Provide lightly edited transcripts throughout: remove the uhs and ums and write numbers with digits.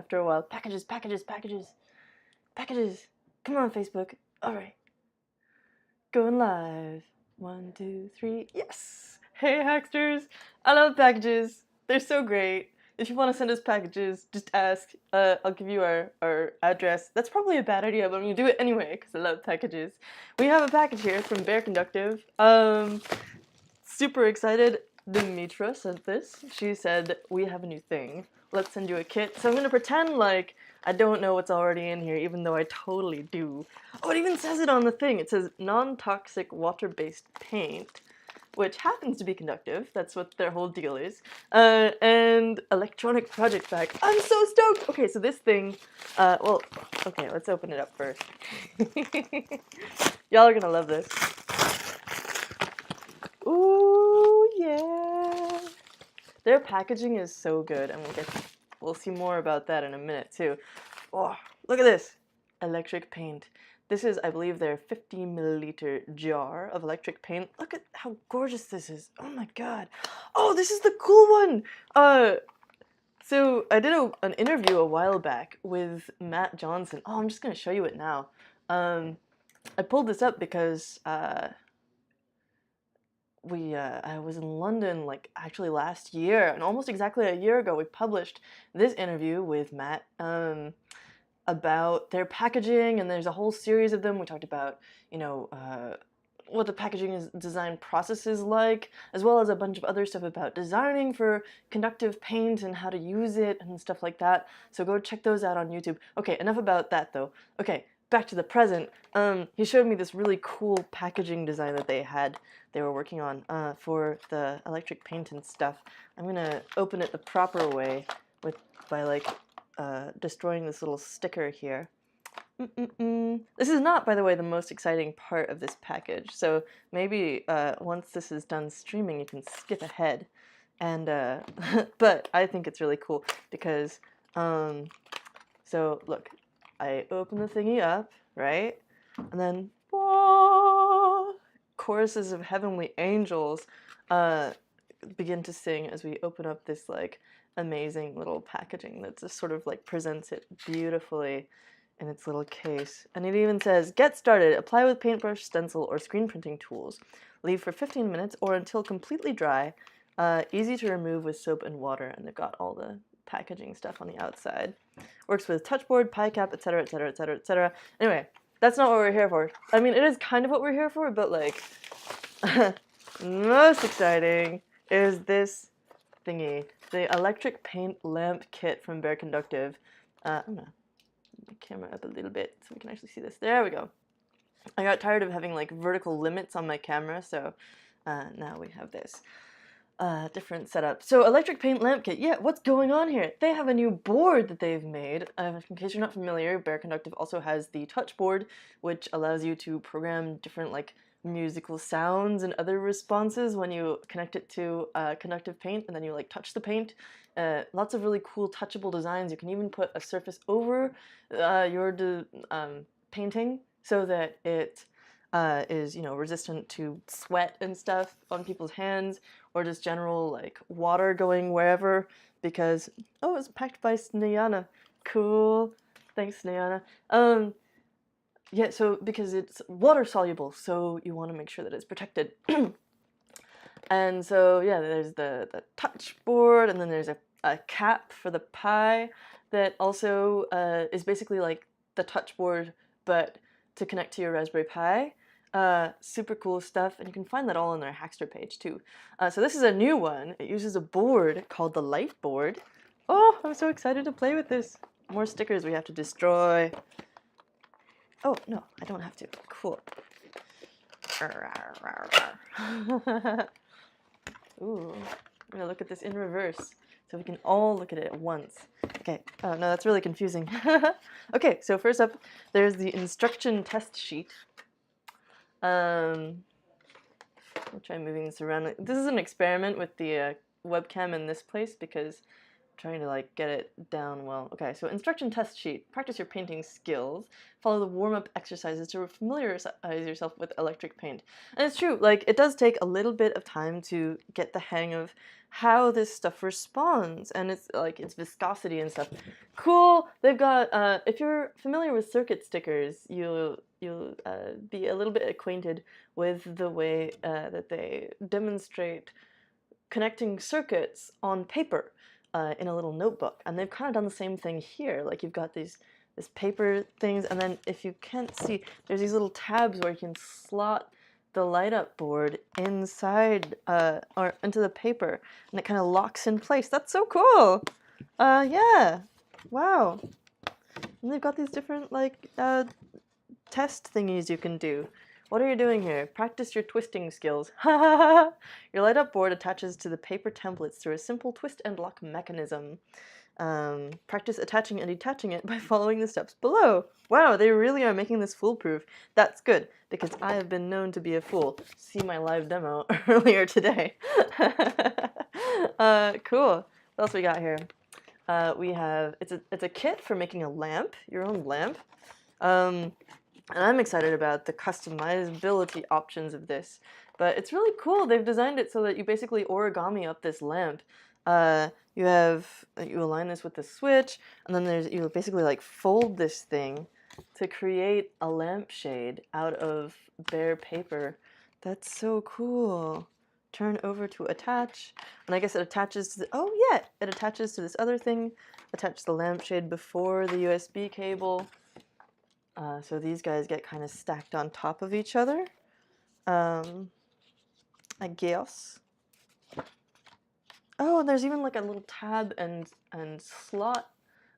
after a while. Packages. Come on, Facebook. All right. Going live. 1, 2, 3. Yes. Hey, Hacksters. I love packages. They're so great. If you want to send us packages, just ask. I'll give you our address. That's probably a bad idea, but I'm going to do it anyway because I love packages. We have a package here from Bare Conductive. Super excited. Dimitra sent this. She said, we have a new thing. Let's send you a kit. So I'm going to pretend like I don't know what's already in here, even though I totally do. Oh, it even says it on the thing. It says non-toxic water-based paint, which happens to be conductive. That's what their whole deal is. And electronic project pack. I'm so stoked! Okay, so this thing, well, okay, let's open it up first. Y'all are gonna love this. Ooh, yeah! Their packaging is so good, and we'll see more about that in a minute, too. Oh, look at this! Electric paint. This is, I believe, their 50 milliliter jar of electric paint. Look at how gorgeous this is. Oh my god. Oh, this is the cool one! So I did an interview a while back with Matt Johnson. Oh, I'm just gonna show you it now. I pulled this up because I was in London like actually last year, and almost exactly a year ago we published this interview with Matt about their packaging, and there's a whole series of them. We talked about, you know, what the packaging design process is like, as well as a bunch of other stuff about designing for conductive paint and how to use it and stuff like that. So go check those out on YouTube. Okay, enough about that though. Okay, back to the present. He showed me this really cool packaging design that they were working on for the electric paint and stuff. I'm gonna open it the proper way by like destroying this little sticker here. This is not, by the way, the most exciting part of this package, so maybe once this is done streaming you can skip ahead. And but I think it's really cool because so look, I open the thingy up, right? And then choruses of heavenly angels begin to sing as we open up this like amazing little packaging that just sort of like presents it beautifully in its little case. And it even says, get started, apply with paintbrush, stencil, or screen printing tools. Leave for 15 minutes or until completely dry. Easy to remove with soap and water. And they've got all the packaging stuff on the outside. Works with touchboard, pie cap, etc., etc., etc., etc. Anyway, that's not what we're here for. I mean, it is kind of what we're here for, but like, most exciting is this thingy, the electric paint lamp kit from Bare Conductive. I'm gonna move my camera up a little bit so we can actually see this. There we go. I got tired of having like vertical limits on my camera, so now we have this different setup. So electric paint lamp kit. Yeah, what's going on here? They have a new board that they've made. In case you're not familiar, Bare Conductive also has the touch board, which allows you to program different like musical sounds and other responses when you connect it to conductive paint and then you like touch the paint. Lots of really cool touchable designs. You can even put a surface over your painting so that it is, you know, resistant to sweat and stuff on people's hands, or just general like water going wherever, because oh, it's packed by Sneyana. Cool. Thanks, Sneyana. Yeah, so because it's water soluble, so you want to make sure that it's protected. And so yeah, there's the touch board, and then there's a cap for the pie that also is basically like the touch board, but to connect to your Raspberry Pi. Super cool stuff, and you can find that all on their Hackster page too. So this is a new one. It uses a board called the Light Board. Oh, I'm so excited to play with this. More stickers we have to destroy. Oh, no, I don't have to. Cool. Ooh, I'm gonna look at this in reverse so we can all look at it at once. Okay, oh no, that's really confusing. Okay, so first up, there's the instruction test sheet. I'll try moving this around. This is an experiment with the webcam in this place because trying to like get it down well. Okay, so instruction test sheet. Practice your painting skills. Follow the warm-up exercises to familiarize yourself with electric paint. And it's true, like it does take a little bit of time to get the hang of how this stuff responds and it's like its viscosity and stuff. Cool. They've got if you're familiar with circuit stickers, you'll be a little bit acquainted with the way that they demonstrate connecting circuits on paper in a little notebook, and they've kind of done the same thing here. Like you've got this paper things, and then if you can't see, there's these little tabs where you can slot the light up board inside or into the paper, and it kind of locks in place. That's so cool. Yeah, wow. And they've got these different like test thingies you can do. What are you doing here? Practice your twisting skills. Your light up board attaches to the paper templates through a simple twist and lock mechanism. Practice attaching and detaching it by following the steps below. Wow, they really are making this foolproof. That's good, because I have been known to be a fool. See my live demo earlier today. Cool. What else we got here? We have, it's a kit for making a lamp, your own lamp. And I'm excited about the customizability options of this. But it's really cool. They've designed it so that you basically origami up this lamp. You align this with the switch, and then you basically like fold this thing to create a lampshade out of bare paper. That's so cool. Turn over to attach, and I guess it attaches to it attaches to this other thing. Attach the lampshade before the USB cable. So these guys get kind of stacked on top of each other, I guess. Oh, and there's even like a little tab and slot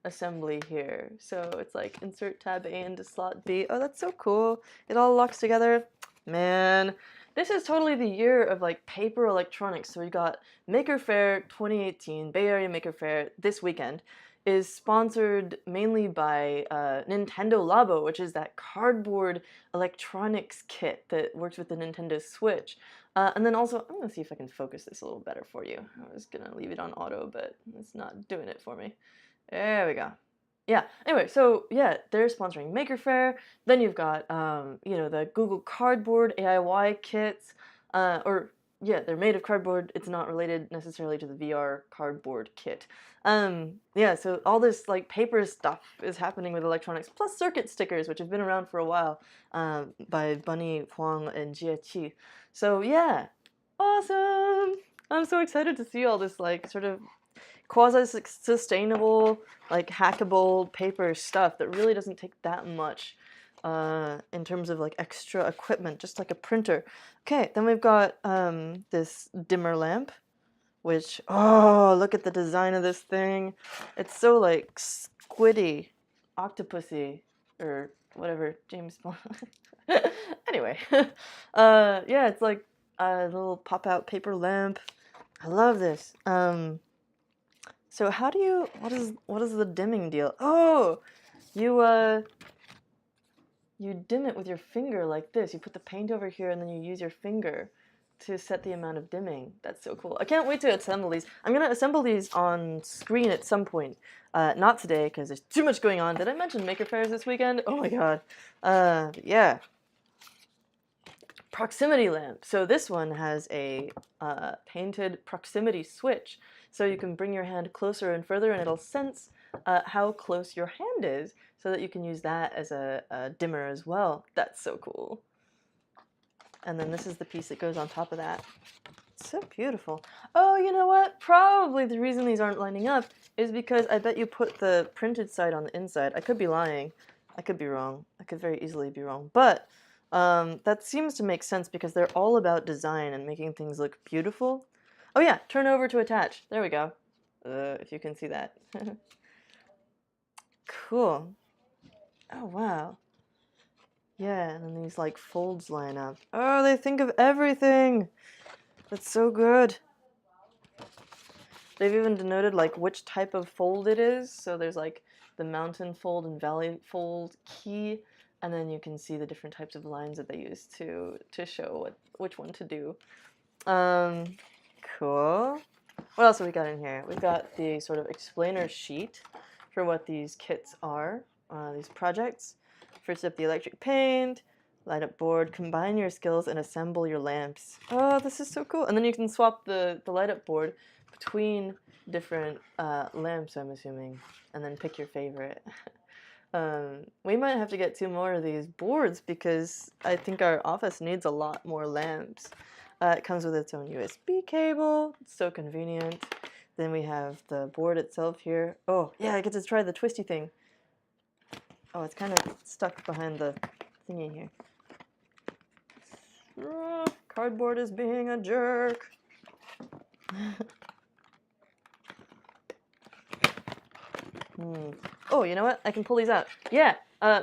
assembly here. So it's like insert tab A into slot B. Oh, that's so cool. It all locks together. Man, this is totally the year of like paper electronics. So we got Maker Faire 2018, Bay Area Maker Faire this weekend. Is sponsored mainly by Nintendo Labo, which is that cardboard electronics kit that works with the Nintendo Switch. And then also, I'm gonna see if I can focus this a little better for you. I was gonna leave it on auto, but it's not doing it for me. There we go. Yeah, anyway, so yeah, they're sponsoring Maker Faire. Then you've got, the Google Cardboard AIY kits, they're made of cardboard. It's not related necessarily to the VR cardboard kit. So all this like paper stuff is happening with electronics, plus circuit stickers, which have been around for a while, by Bunny Huang and Jie Qi. So yeah, awesome! I'm so excited to see all this like sort of quasi-sustainable, like hackable paper stuff that really doesn't take that much in terms of like extra equipment, just like a printer. Okay, then we've got this dimmer lamp, which, oh, look at the design of this thing. It's so like squiddy, octopusy, or whatever, James Bond. Anyway, it's like a little pop-out paper lamp. I love this. So how do you, what is the dimming deal? Oh, you dim it with your finger like this. You put the paint over here and then you use your finger to set the amount of dimming. That's so cool. I can't wait to assemble these. I'm going to assemble these on screen at some point. Not today because there's too much going on. Did I mention Maker Fairs this weekend? Oh my god. Yeah. Proximity lamp. So this one has a painted proximity switch. So you can bring your hand closer and further and it'll sense how close your hand is so that you can use that as a dimmer as well. That's so cool. And then this is the piece that goes on top of that. It's so beautiful. Oh, you know what? Probably the reason these aren't lining up is because I bet you put the printed side on the inside. I could be lying. I could be wrong. I could very easily be wrong. But that seems to make sense because they're all about design and making things look beautiful. Oh yeah, turn over to attach. There we go. If you can see that. Cool. Oh wow. Yeah, and then these like folds line up. Oh, they think of everything. That's so good. They've even denoted like which type of fold it is. So there's like the mountain fold and valley fold key, and then you can see the different types of lines that they use to show which one to do. Cool. What else have we got in here? We've got the sort of explainer sheet for what these kits are, these projects. First up, the electric paint, light up board, combine your skills and assemble your lamps. Oh, this is so cool. And then you can swap the light up board between different lamps, I'm assuming, and then pick your favorite. We might have to get 2 more of these boards because I think our office needs a lot more lamps. It comes with its own USB cable. It's so convenient. Then we have the board itself here. Oh, yeah, I get to try the twisty thing. Oh, it's kind of stuck behind the thingy here. Cardboard is being a jerk. Oh, you know what? I can pull these out. Yeah,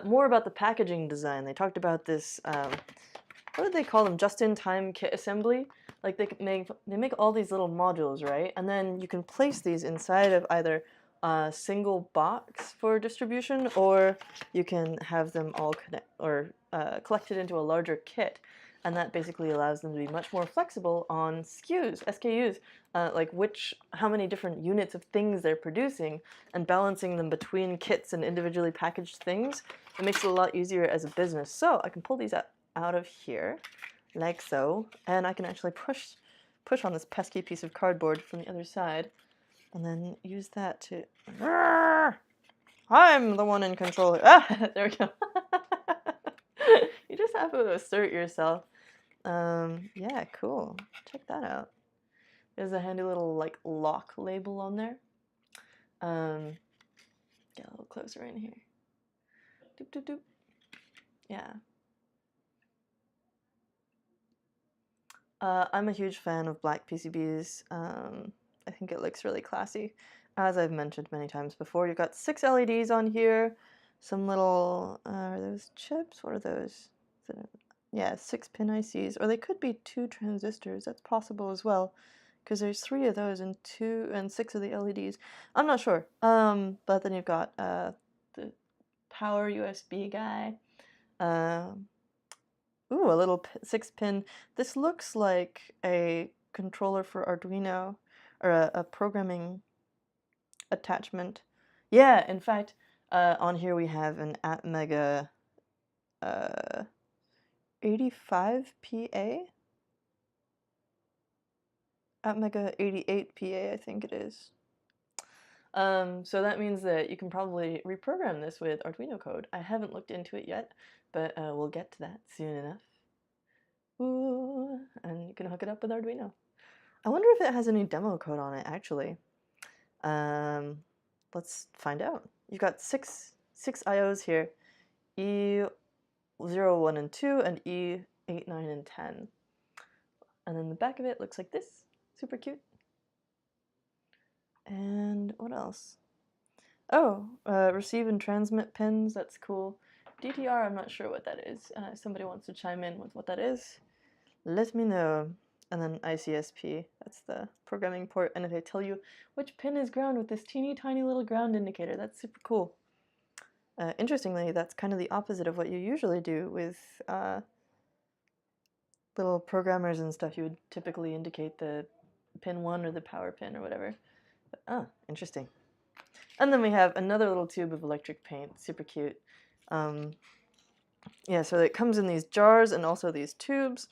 more about the packaging design. They talked about this, what did they call them? Just-in-time kit assembly. Like they make all these little modules, right? And then you can place these inside of either a single box for distribution, or you can have them all collected into a larger kit. And that basically allows them to be much more flexible on SKUs, like how many different units of things they're producing, and balancing them between kits and individually packaged things. It makes it a lot easier as a business. So I can pull these out of here, like so, and I can actually push on this pesky piece of cardboard from the other side, and then use that to. I'm the one in control. Ah, there we go. You just have to assert yourself. Yeah, cool. Check that out. There's a handy little like lock label on there. Get a little closer in here. Doop doop doop. Yeah. I'm a huge fan of black PCBs. I think it looks really classy. As I've mentioned many times before, you've got 6 LEDs on here. Some little, are those chips? What are those? Yeah, 6 pin ICs, or they could be 2 transistors. That's possible as well, because there's 3 of those and 6 of the LEDs. I'm not sure. But then you've got the power USB guy. Ooh, a little 6-pin. This looks like a controller for Arduino, or a programming attachment. Yeah, in fact, on here we have an Atmega 85PA? Atmega 88PA, I think it is. So that means that you can probably reprogram this with Arduino code. I haven't looked into it yet, but we'll get to that soon enough. Ooh, and you can hook it up with Arduino. I wonder if it has any demo code on it, actually. Let's find out. You've got six IOs here, E0, 1, and 2, and E8, 9, and 10. And then the back of it looks like this. Super cute. And what else? Oh, receive and transmit pins. That's cool. DTR, I'm not sure what that is. If somebody wants to chime in with what that is, let me know. And then ICSP, that's the programming port. And if I tell you which pin is ground with this teeny tiny little ground indicator, that's super cool. Interestingly, that's kind of the opposite of what you usually do with little programmers and stuff. You would typically indicate the pin 1 or the power pin or whatever. But, interesting. And then we have another little tube of electric paint, super cute. Yeah, so it comes in these jars and also these tubes.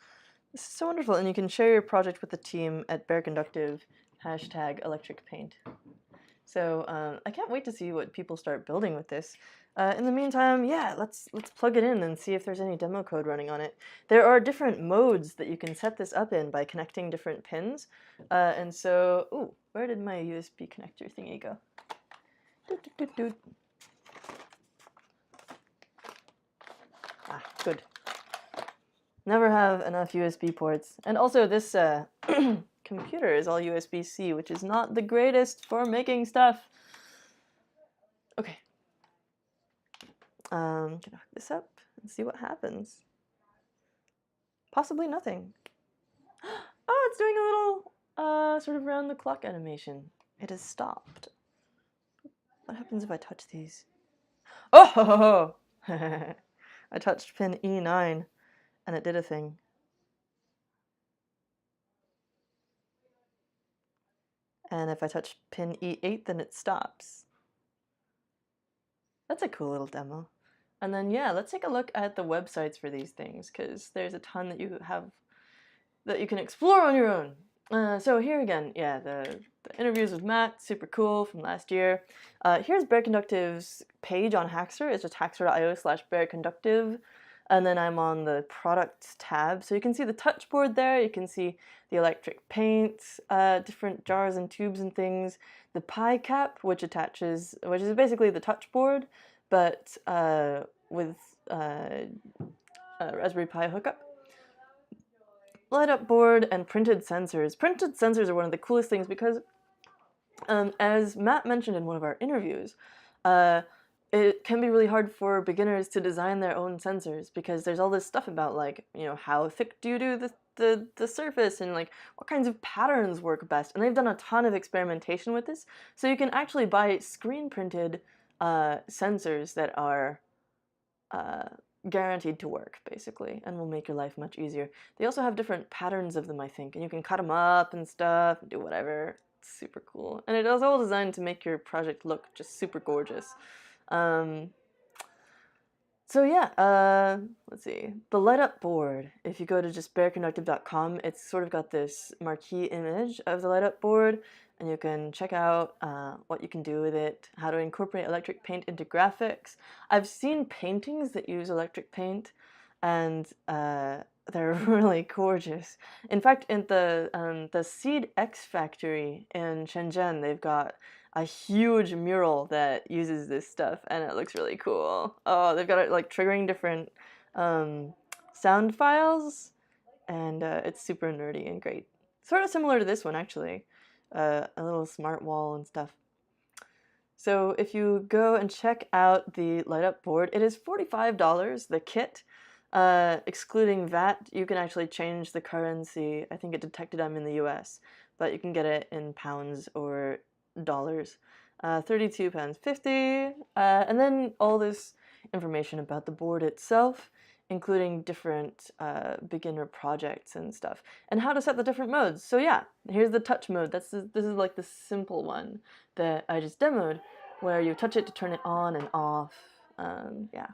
This is so wonderful, and you can share your project with the team at Bare Conductive, #electricpaint. So I can't wait to see what people start building with this. In the meantime, yeah, let's plug it in and see if there's any demo code running on it. There are different modes that you can set this up in by connecting different pins. And so, ooh, where did my USB connector thingy go? Doot, doot, doot, doot. Ah, good. Never have enough USB ports. And also this computer is all USB-C, which is not the greatest for making stuff. Okay. Gonna hook this up and see what happens. Possibly nothing. Oh, it's doing a little sort of round the clock animation. It has stopped. What happens if I touch these? Oh! I touched pin E9 and it did a thing. And if I touch pin E8, then it stops. That's a cool little demo. And then, yeah, let's take a look at the websites for these things, because there's a ton that you have that you can explore on your own. So here again, yeah, the interviews with Matt, super cool from last year. Here's Bare Conductive's page on Hackster. It's just hackster.io/Bare Conductive. And then I'm on the products tab. So you can see the touchboard there. You can see the electric paint, different jars and tubes and things. The Pi cap, which is basically the touchboard, but with a Raspberry Pi hookup. Light up board and printed sensors. Printed sensors are one of the coolest things because, as Matt mentioned in one of our interviews, it can be really hard for beginners to design their own sensors because there's all this stuff about, like, you know, how thick do you do the surface and like what kinds of patterns work best. And they've done a ton of experimentation with this, so you can actually buy screen printed sensors that are guaranteed to work, basically, and will make your life much easier. They also have different patterns of them, I think, and you can cut them up and stuff and do whatever. It's super cool. And it is all designed to make your project look just super gorgeous. So yeah, let's see. The light up board, if you go to just bareconductive.com, it's sort of got this marquee image of the light up board, and you can check out what you can do with it, how to incorporate electric paint into graphics. I've seen paintings that use electric paint, and they're really gorgeous. In fact, in the Seed X factory in Shenzhen, they've got a huge mural that uses this stuff, and it looks really cool. Oh, they've got it like triggering different sound files, and it's super nerdy and great. Sort of similar to this one, actually. A little smart wall and stuff. So if you go and check out the light up board, it is $45, the kit. Excluding VAT, you can actually change the currency. I think it detected I'm in the US, but you can get it in pounds or dollars. £32.50, and then all this information about the board itself, including different beginner projects and stuff, and how to set the different modes. So yeah, here's the touch mode. This is like the simple one that I just demoed, where you touch it to turn it on and off. Yeah.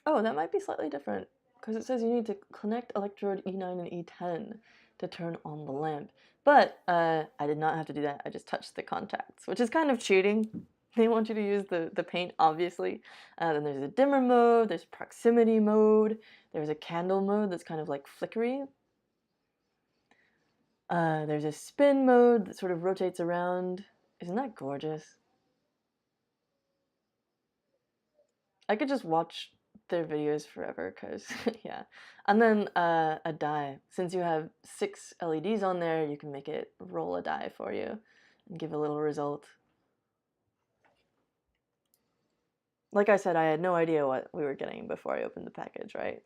Oh, that might be slightly different, because it says you need to connect electrode E9 and E10 to turn on the lamp. But I did not have to do that. I just touched the contacts, which is kind of cheating. They want you to use the paint, obviously. Then there's a dimmer mode, there's proximity mode, there's a candle mode that's kind of like flickery. There's a spin mode that sort of rotates around. Isn't that gorgeous? I could just watch their videos forever, because yeah. And then a die. Since you have 6 LEDs on there, you can make it roll a die for you and give a little result. Like I said, I had no idea what we were getting before I opened the package, right?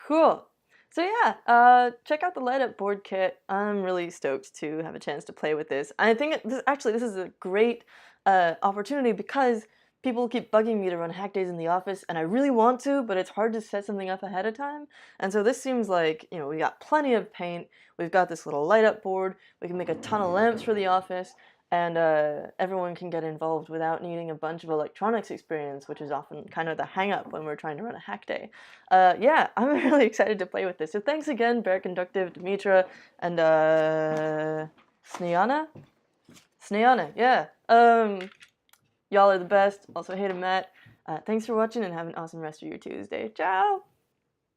Cool. So yeah, check out the light up board kit. I'm really stoked to have a chance to play with this. I think this is a great opportunity, because people keep bugging me to run hack days in the office, and I really want to, but it's hard to set something up ahead of time. And so this seems like, you know, we got plenty of paint, we've got this little light up board, we can make a ton of lamps for the office, and everyone can get involved without needing a bunch of electronics experience, which is often kind of the hang-up when we're trying to run a hack day. Yeah, I'm really excited to play with this. So thanks again, Bare Conductive, Dimitra, and Sneana? Sneana, yeah. Y'all are the best. Also, hey to Matt. Thanks for watching, and have an awesome rest of your Tuesday. Ciao!